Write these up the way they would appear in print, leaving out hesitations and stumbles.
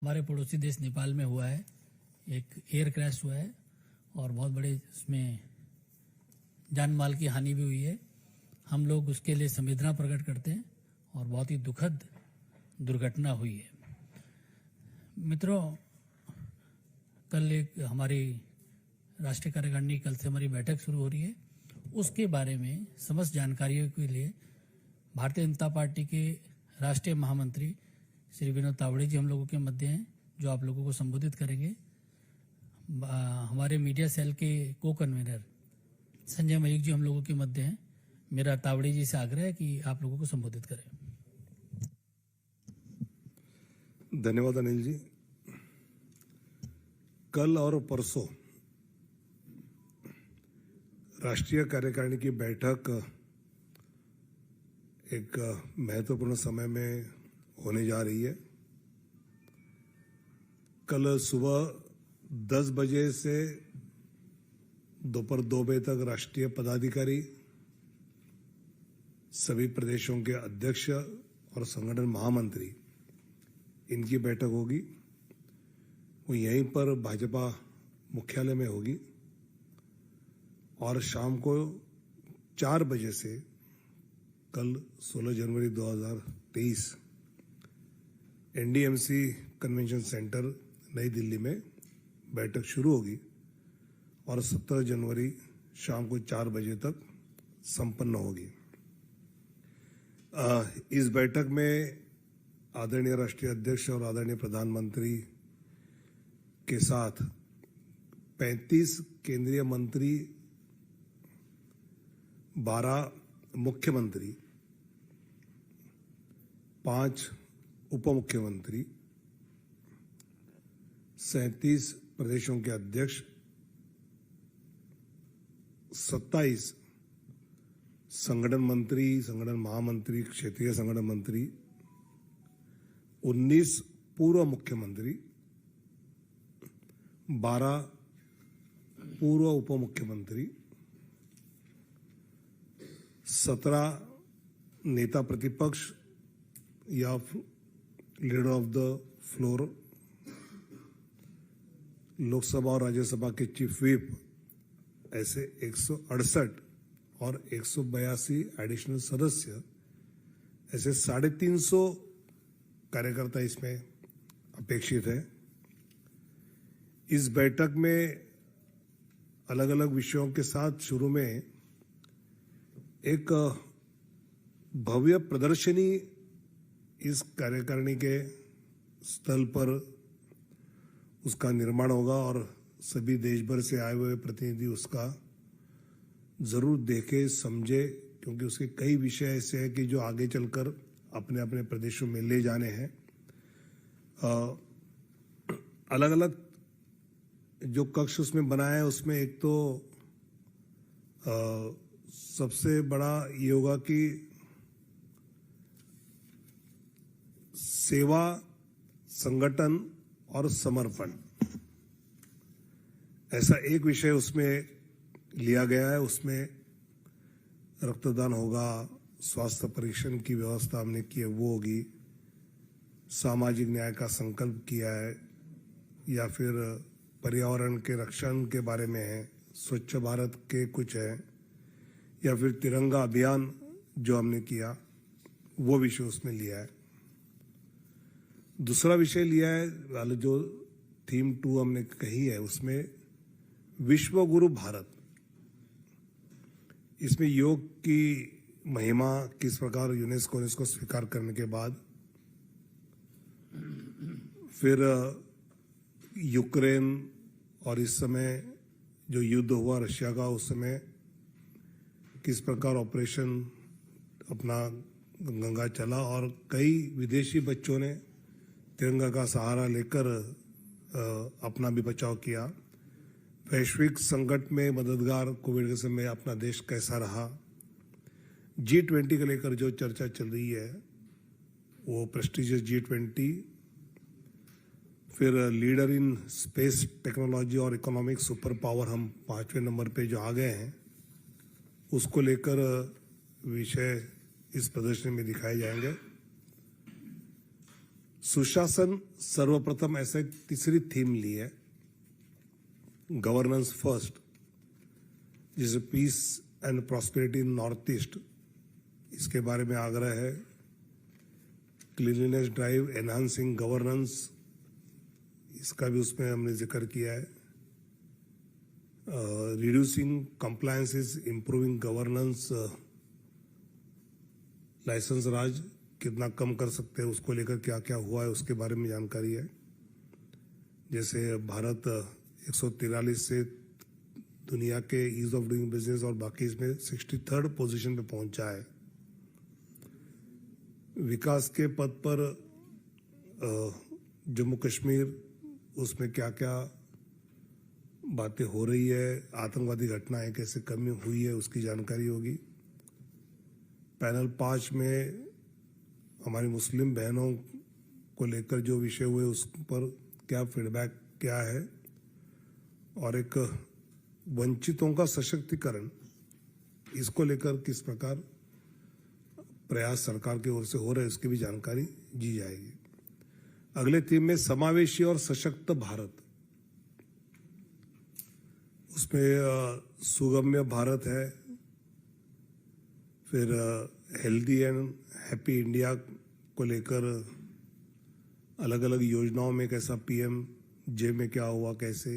हमारे पड़ोसी देश नेपाल में हुआ है, एक एयर क्रैश हुआ है और बहुत बड़े इसमें जान माल की हानि भी हुई है। हम लोग उसके लिए संवेदना प्रकट करते हैं और बहुत ही दुखद दुर्घटना हुई है। मित्रों, कल एक हमारी राष्ट्रीय कार्यकारिणी कल से हमारी बैठक शुरू हो रही है। उसके बारे में समस्त जानकारियों के लिए भारतीय जनता पार्टी के राष्ट्रीय महामंत्री श्री विनोद तावड़े जी हम लोगों के मध्य हैं, जो आप लोगों को संबोधित करेंगे। हमारे मीडिया सेल के को कन्वीनर संजय मयूख जी हम लोगों के मध्य हैं। मेरा तावड़े जी से आग्रह है कि आप लोगों को संबोधित करें। धन्यवाद अनिल जी। कल और परसों राष्ट्रीय कार्यकारिणी की बैठक एक महत्वपूर्ण समय में होने जा रही है। कल सुबह 10 बजे से दोपहर 2 बजे तक राष्ट्रीय पदाधिकारी, सभी प्रदेशों के अध्यक्ष और संगठन महामंत्री, इनकी बैठक होगी। वो यहीं पर भाजपा मुख्यालय में होगी और शाम को 4 बजे से कल 16 जनवरी 2023 एनडीएमसी कन्वेंशन सेंटर नई दिल्ली में बैठक शुरू होगी और 17 जनवरी शाम को 4 बजे तक संपन्न होगी। इस बैठक में आदरणीय राष्ट्रीय अध्यक्ष और आदरणीय प्रधानमंत्री के साथ 35 केंद्रीय मंत्री, 12 मुख्यमंत्री, 5 उप मुख्यमंत्री, 37 प्रदेशों के अध्यक्ष, 27 संगठन मंत्री, संगठन महामंत्री, क्षेत्रीय संगठन मंत्री, 19 पूर्व मुख्यमंत्री, 12 पूर्व उप मुख्यमंत्री, 17 नेता प्रतिपक्ष या leader of the floor, Lok Sabha और राज्यसभा के चीफ व्हिप, ऐसे 168 और 182 एडिशनल सदस्य, ऐसे 350 कार्यकर्ता इसमें अपेक्षित है। इस बैठक में अलग अलग विषयों के साथ शुरू में एक भव्य प्रदर्शनी इस कार्यकारिणी के स्थल पर उसका निर्माण होगा और सभी देश भर से आए हुए प्रतिनिधि उसका जरूर देखे, समझे, क्योंकि उसके कई विषय ऐसे हैं कि जो आगे चलकर अपने अपने प्रदेशों में ले जाने हैं। अलग अलग जो कक्ष उसमें बनाया है, उसमें एक तो सबसे बड़ा ये होगा कि सेवा, संगठन और समर्पण, ऐसा एक विषय उसमें लिया गया है। उसमें रक्तदान होगा, स्वास्थ्य परीक्षण की व्यवस्था हमने की है वो होगी, सामाजिक न्याय का संकल्प किया है, या फिर पर्यावरण के रक्षण के बारे में है, स्वच्छ भारत के कुछ है, या फिर तिरंगा अभियान जो हमने किया वो विषय उसमें लिया है। दूसरा विषय लिया है वाले जो थीम 2 हमने कही है, उसमें विश्व गुरु भारत, इसमें योग की महिमा किस प्रकार यूनेस्को ने इसको स्वीकार करने के बाद, फिर यूक्रेन और इस समय जो युद्ध हुआ रशिया का, उस समय किस प्रकार ऑपरेशन अपना गंगा चला और कई विदेशी बच्चों ने तिरंगा का सहारा लेकर अपना भी बचाव किया। वैश्विक संकट में मददगार कोविड के समय अपना देश कैसा रहा। G20 को लेकर जो चर्चा चल रही है वो प्रेस्टिजियस G20, फिर लीडर इन स्पेस टेक्नोलॉजी और इकोनॉमिक सुपर पावर, हम 5वें नंबर पे जो आ गए हैं, उसको लेकर विषय इस प्रदर्शनी में दिखाए जाएंगे। सुशासन सर्वप्रथम ऐसे एक तीसरी थीम ली है, गवर्नेंस फर्स्ट, जिसे peace and prosperity in North East, इसके बारे में आग्रह है। क्लीनलीनेस ड्राइव एनहांसिंग गवर्नेंस, इसका भी उसमें हमने जिक्र किया है। Reducing compliances, improving governance, licence Raj कितना कम कर सकते हैं, उसको लेकर क्या क्या हुआ है उसके बारे में जानकारी है। जैसे भारत 143 से दुनिया के ईज ऑफ डूइंग बिजनेस और बाकी इसमें 63rd पोजीशन पे पहुंचा है। विकास के पद पर जम्मू कश्मीर, उसमें क्या क्या बातें हो रही है, आतंकवादी घटनाएं कैसे कमी हुई है उसकी जानकारी होगी। पैनल 5 में हमारी मुस्लिम बहनों को लेकर जो विषय हुए उस पर क्या फीडबैक क्या है, और एक वंचितों का सशक्तिकरण, इसको लेकर किस प्रकार प्रयास सरकार की ओर से हो रहे हैं उसकी भी जानकारी दी जाएगी। अगले थीम में समावेशी और सशक्त भारत, उसमें सुगम्य भारत है, फिर हेल्दी एंड हैप्पी इंडिया को लेकर अलग अलग योजनाओं में कैसा PMJ में क्या हुआ, कैसे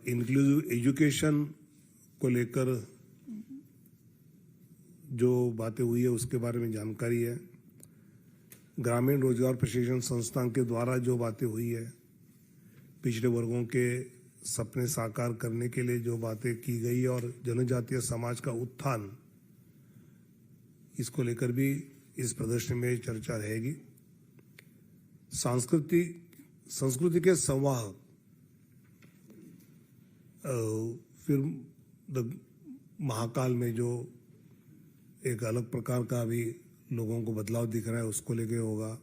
इंक्लूसिव एजुकेशन को लेकर जो बातें हुई है उसके बारे में जानकारी है। ग्रामीण रोजगार प्रशिक्षण संस्थान के द्वारा जो बातें हुई है, पिछड़े वर्गों के सपने साकार करने के लिए जो बातें की गई और जनजातीय समाज का उत्थान, इसको लेकर भी इस प्रदर्शनी में चर्चा रहेगी। संस्कृति के संवाहक, फिर महाकाल में जो एक अलग प्रकार का भी लोगों को बदलाव दिख रहा है उसको लेके होगा।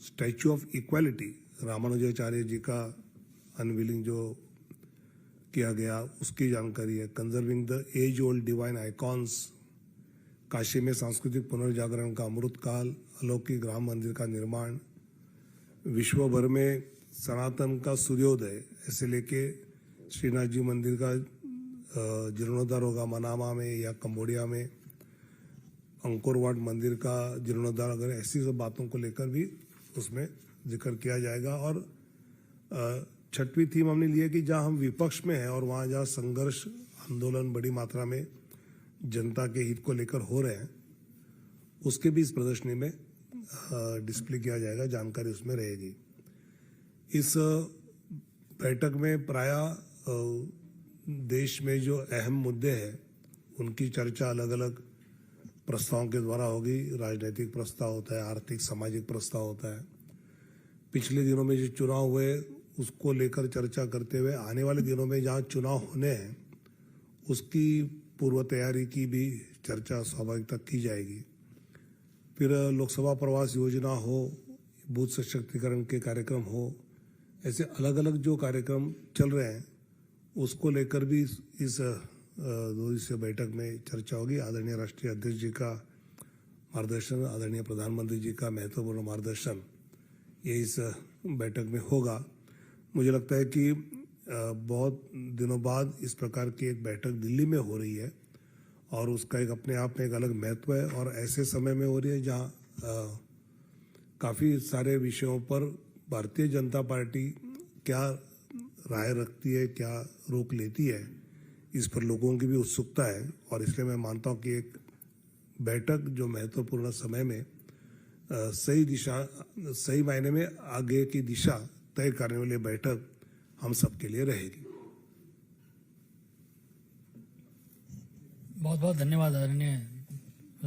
Statue of Equality, Ramanujacharya ji का अनवीलिंग जो किया गया उसकी जानकारी है। Conserving the age old divine icons, Kashi में सांस्कृतिक पुनर्जागरण का अमृत काल, अलौकिक राम मंदिर का निर्माण, विश्व भर में सनातन का सूर्योदय, ऐसे लेके श्रीनाथ जी मंदिर का जीर्णोद्धार होगा मनामा में या कंबोडिया में, अंकोर वाट मंदिर का जीर्णोद्धार, अगर ऐसी सब बातों को लेकर भी उसमें जिक्र किया जाएगा। और छठवीं थीम हमने ली है कि जहां हम विपक्ष में हैं और वहां जहां संघर्ष आंदोलन बड़ी मात्रा में जनता के हित को लेकर हो रहे हैं, उसके भी इस प्रदर्शनी में डिस्प्ले किया जाएगा, जानकारी उसमें रहेगी। इस बैठक में प्रायः देश में जो अहम मुद्दे हैं उनकी चर्चा अलग अलग प्रस्तावों के द्वारा होगी। राजनीतिक प्रस्ताव होता है, आर्थिक सामाजिक प्रस्ताव होता है। पिछले दिनों में जो चुनाव हुए उसको लेकर चर्चा करते हुए आने वाले दिनों में जहां चुनाव होने हैं उसकी पूर्व तैयारी की भी चर्चा स्वाभाविकता की जाएगी। फिर लोकसभा प्रवास योजना हो, बूथ सशक्तिकरण के कार्यक्रम हो, ऐसे अलग अलग जो कार्यक्रम चल रहे हैं उसको लेकर भी इस 2 दिवसीय बैठक में चर्चा होगी। आदरणीय राष्ट्रीय अध्यक्ष जी का मार्गदर्शन, आदरणीय प्रधानमंत्री जी का महत्वपूर्ण मार्गदर्शन, ये इस बैठक में होगा। मुझे लगता है कि बहुत दिनों बाद इस प्रकार की एक बैठक दिल्ली में हो रही है और उसका एक अपने आप में एक अलग महत्व है, और ऐसे समय में हो रही है जहाँ काफ़ी सारे विषयों पर भारतीय जनता पार्टी क्या राय रखती है, क्या रोक लेती है, इस पर लोगों की भी उत्सुकता है। और इसलिए मैं मानता हूँ कि एक बैठक जो महत्वपूर्ण समय में सही मायने में आगे की दिशा तय करने वाली बैठक हम सबके लिए रहेगी। बहुत बहुत धन्यवाद आदरणीय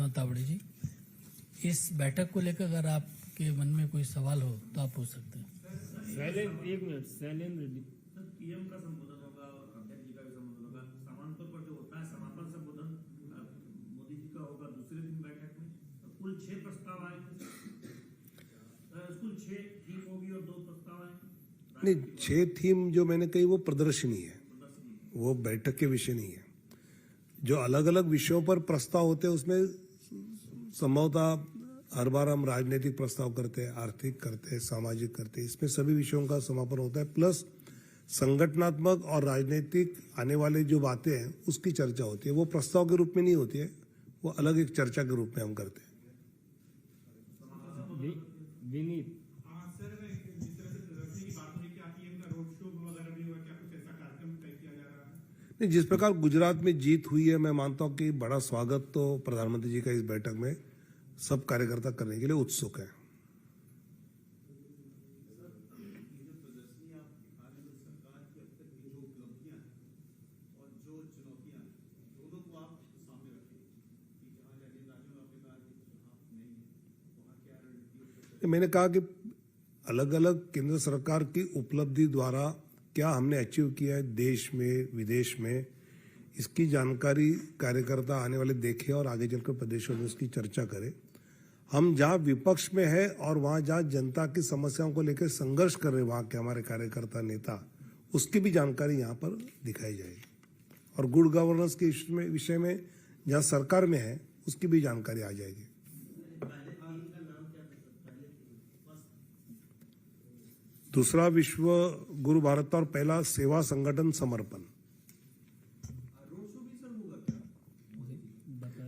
तावड़े जी। इस बैठक को लेकर अगर आपके मन में कोई सवाल हो तो आप पूछ सकते हैं। एक मिनट, शैलेंद्र जी। पीएम का संबोधन होगा और अध्यक्ष जी का भी संबोधन होगा। समानांतर पर जो होता है समापन संबोधन मोदी जी का होगा दूसरे दिन बैठक में। कुल 6 प्रस्ताव आएंगे, कुल 6 थीम होगी और 2 प्रस्ताव आएंगे। नहीं, 6 थीम जो मैंने कही वो प्रदर्शनी है, वो बैठक के विषय नहीं है। जो अलग अलग विषयों पर प्रस्ताव होते हैं उसमें संभवतः हर बार हम राजनीतिक प्रस्ताव करते हैं, आर्थिक करते हैं, सामाजिक करते हैं, इसमें सभी विषयों का समापन होता है। प्लस संगठनात्मक और राजनीतिक आने वाले जो बातें हैं उसकी चर्चा होती है। वो प्रस्ताव के रूप में नहीं होती है, वो अलग एक चर्चा के रूप में हम करते हैं। विनीत सर जिस तरह से प्रदर्शनी की बात हुई, क्या पीएम का रोड शो वगैरह भी हुआ, क्या कुछ ऐसा कार्यक्रम तय किया जा रहा है? नहीं, जिस प्रकार गुजरात में जीत हुई है, मैं मानता हूं कि बड़ा स्वागत तो प्रधानमंत्री जी का इस बैठक में सब कार्यकर्ता करने के लिए उत्सुक है। मैंने कहा कि अलग अलग केंद्र सरकार की उपलब्धि द्वारा क्या हमने अचीव किया है देश में विदेश में, इसकी जानकारी कार्यकर्ता आने वाले देखे और आगे चलकर प्रदेशों में उसकी चर्चा करें। हम जहां विपक्ष में है और वहां जहां जनता की समस्याओं को लेकर संघर्ष कर रहे वहां के हमारे कार्यकर्ता नेता, उसकी भी जानकारी यहाँ पर दिखाई जाएगी। और गुड गवर्नेंस के विषय में जहां सरकार में है उसकी भी जानकारी आ जाएगी। दूसरा विश्व गुरु भारत और पहला सेवा संगठन समर्पण,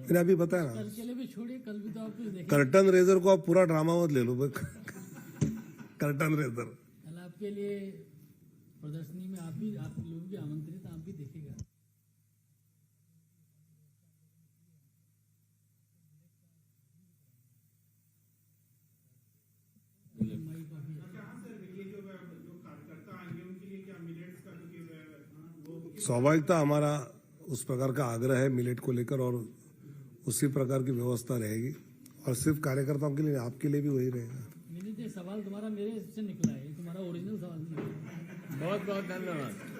मैंने अभी बताया ना। कल के लिए भी छोड़िए, कल भी तो आप कुछ देखें। कर्टन रेजर को आप पूरा ड्रामा मत ले लो। कर्टन रेजर कल आपके लिए प्रदर्शनी में आप लोग भी आमंत्रित, आप भी देखेगा। स्वाभाविकता हमारा उस प्रकार का आग्रह है मिलेट को लेकर, और उसी प्रकार की व्यवस्था रहेगी। और सिर्फ कार्यकर्ताओं के लिए, आपके लिए भी वही रहेगा। मैंने सवाल तुम्हारा मेरे से निकला है, तुम्हारा ओरिजिनल सवाल नहीं है। बहुत बहुत धन्यवाद।